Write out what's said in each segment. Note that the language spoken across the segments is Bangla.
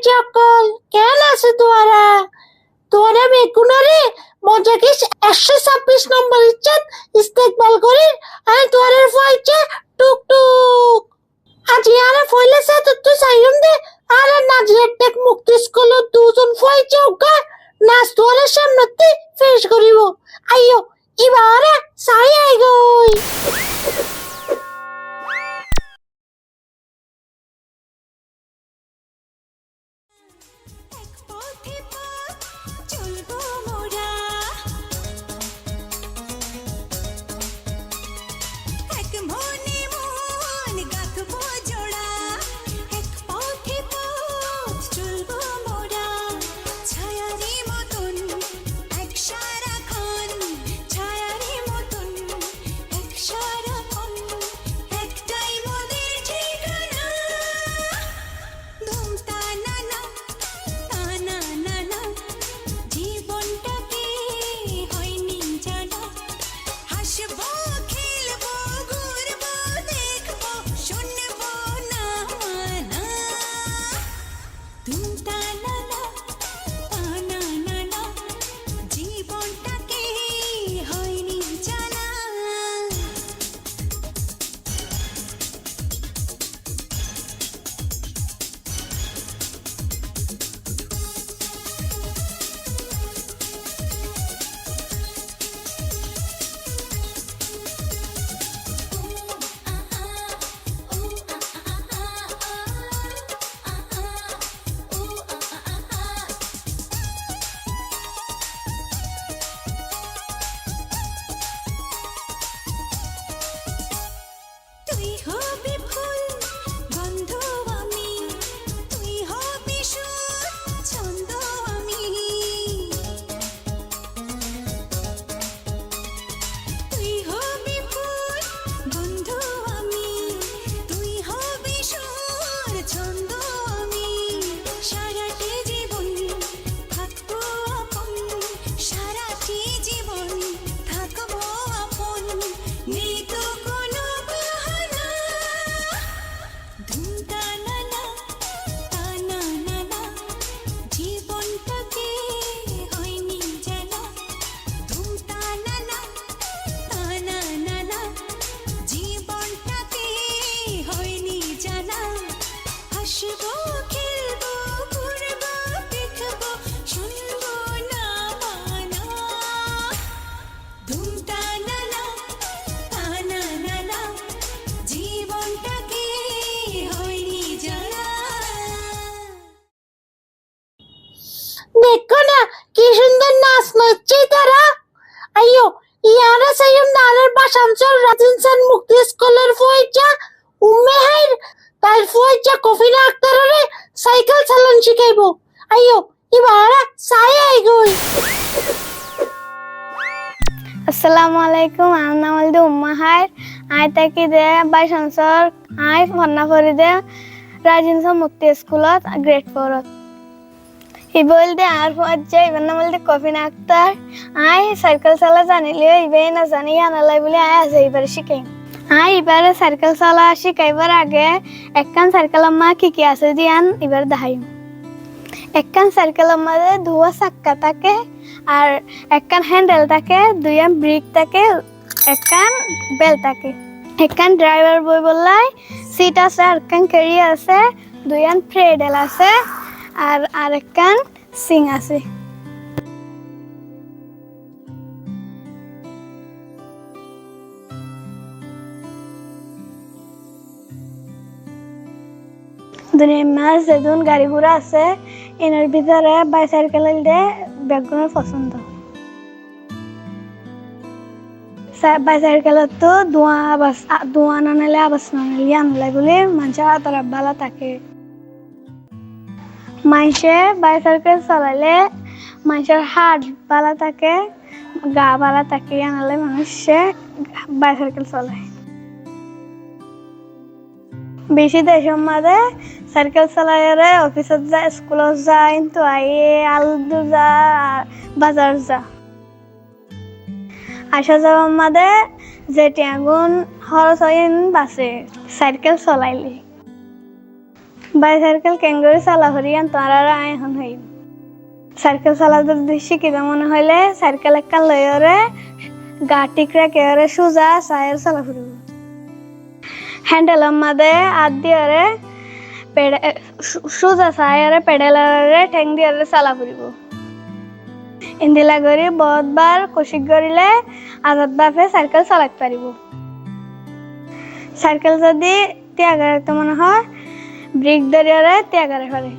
চকল কেন আছে তোরা বেগুনারে মজা কিস 126 নম্বর ইচ্ছাত ইস্তেকবাল করি আর তোরের ফাইচে টুক টুক আজি আরে ফইলেছে তো তুই সাইয়ুম দে আরে নাজির টেক মুক্তি স্কুল দুজন ফাইচে ওকা নাচ তোরের সামনেতে ফেস করিব আইয়ো এবারে সাই আই গই দেখো না কি সুন্দর নাচ নাচছে তারা আইয়ো ইয়ারা সাইয়ুম নালের বাসাঞ্চল রাজিনসান মুক্তি স্কুলের ফয়জা উম্মেহাইর তার ফয়জা কফিনা আক্তাররে সাইকেল চালান শিখাইবো আইয়ো ইবারা সাই আই গই আসসালামু আলাইকুম আমার নাম হল উম্মাহার আই তাকি দে বাসাঞ্চল আই ফন্না পড়ি দে রাজিনসান মুক্তি স্কুলত গ্রেড 4 ই বলতে আর পর্যায়ে এবার নাম বলতে কফিনা আক্তার আই সাইকেল চালা জানিলে এবার না জানি আনালাই বলে আই আছে এবারে শিখাই আই এবারে সাইকেল চালা শিখাইবার আগে একখান সাইকেলের মা কি আছে দিয়ান এবার দেখাই একখান সাইকেলের মাঝে দুয়া চাক্কা থাকে আর একখান হ্যান্ডেল থাকে দুইয়ান ব্রেক থাকে একখান বেল থাকে একখান ড্রাইভার বই বললাই সিট আছে আর একখান ক্যারিয়ার আছে দুইয়ান ফ্রেডেল আছে আর আরেকখান সিং আছে দুনিয়ার মাঝ যেদিন গাড়ি ঘোড়া আছে এর ভিতরে বাইসাইকেল দিয়ে ব্যাকগ্রাউন্ড পছন্দ বাইসাইকেল তো ধোঁয়া না নিলে আবাস না নিলে আনলাই বলে মানুষের আতরা ভালো থাকে মানুষে বাইসাইকেল চালাইলে মানুষের হাত ভালো থাকে গা ভালো থাকে আনলে মানুষে বাইসাইকেল চালায় বেশি দেশের মাঝে সাইকেল চালাইলে অফিসত যা স্কুলত যায় তো আইয়ে আলু যা বাজার যা আসা যাওয়ার মাঝে যেটি আগুন খরচ হয় বাসে সাইকেল চলাইলে বাইসাইকেল ক্যাঙ্গুরি চালা হরিয়ান তোরা এখন হইব সাইকেল চালাতে শিখিত মনে হইলে সাইকেল একটা লয়রে গা টিকরা কেরে সোজা সাইকেল চালা ফুরিব হ্যান্ডেলের মাঝে হাত দিয়ে সোজা সাইরে পেডেলারে ঠেং দিয়ে চালা ফুরিব ইন্দিলা করি বহুতবার কোশিশ করিলে আজাদ বাপে সাইকেল চালাতে পারিব সাইকেল যদি ত্যাগ রাখতে মনে হয় ব্রেক ধরে ত্যাগ রাখে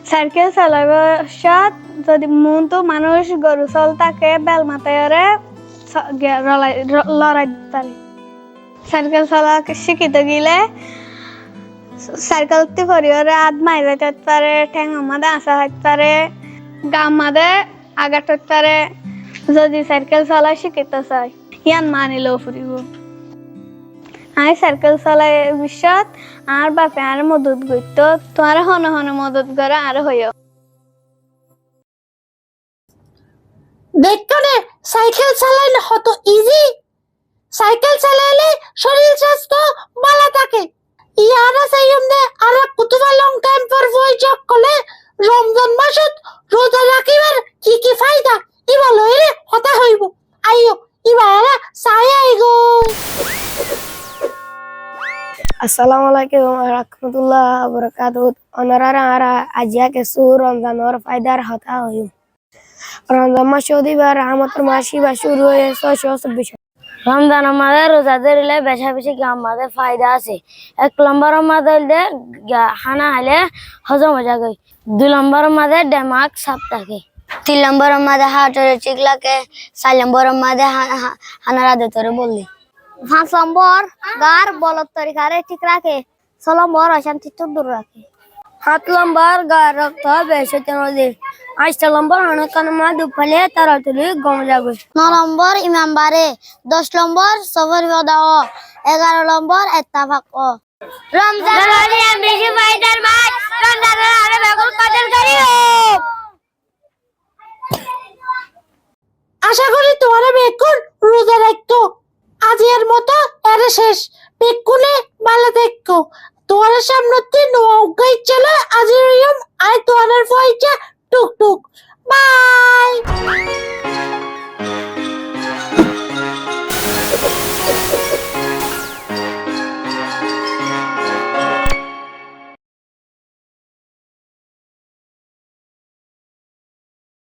সাইকেল চালাবার সাথ যদি মনটো মানুষ গরু চল থাকে বেল মাথায় লড়াই পারে সাইকেল চালা শিখিতে গেলে সাইকেলটি ফরিওরে হাত মাই যাইতে পারে ঠ্যাং আমাদের আসা হইতে পারে গাম মাদে আঘাত হইতে পারে যদি সাইকেল চালা শিখিতে চাই ইয়ান মানিলেও ফুরিব আমি সাইকেল চালাই বিশ্বাস আর বাপে আর মদত করত তোমার হন হন মদত করে আর হইও দেখো না সাইকেল চালাইলে কত ইজি সাইকেল চালাইলে শরীর স্বাস্থ্য ভালো থাকে ইয়ারা সাইয়মনে আর কুতুবা লং টাইম ফর ভয়েস করলে রমজান মাসত রোজা রাখিবার কি ফায়দা ইবা লইরে হতা হইব আইও ইবারা সায়াই গো Assalamu alaikum warahmatullahi wabarakatuh. Onorara ara aja ke sur Ramadan or faidar hota hoyu. Ramadan masudi bar rahmatur mashi ba shuru hoye 626 Ramzan আমাদের রোজাদের হলে বেশা বেশি আমাদের ফায়দা আছে 1 নম্বর আমাদের খানা হলে হজম হয়ে যাবে 2 নম্বর আমাদের দিমাগ সাফ থাকে 3 নম্বর আমাদের হার্টের ঠিক লাগে 4 নম্বর আমাদের হানারা দেতরে বললি 5 নম্বর গার বলত তরিকারে ঠিক রাখে 6 নম্বর অশান্তি দূর রাখে 7 নম্বর গার রক্ত বেশি নদী 8 নম্বর অনেকক্ষণ মা দুপালে তাড়াতাড়ি গম যাবে 9 নম্বর ইমাম বারে 10 নম্বর সফর দাও 11 নম্বর ইত্তেফাক রমজান হলে বেশি ফায়দার মাস রমজানের আরে বেগুন কদর করিও আশা করি তোমার বেকুন রোজা রাখতো আজের মতো এর শেষ বেকুনে ভালো দেখো তোমার সামনে নোয়া গাই চলে আজিরিয়ম আই তোমার ফয়চা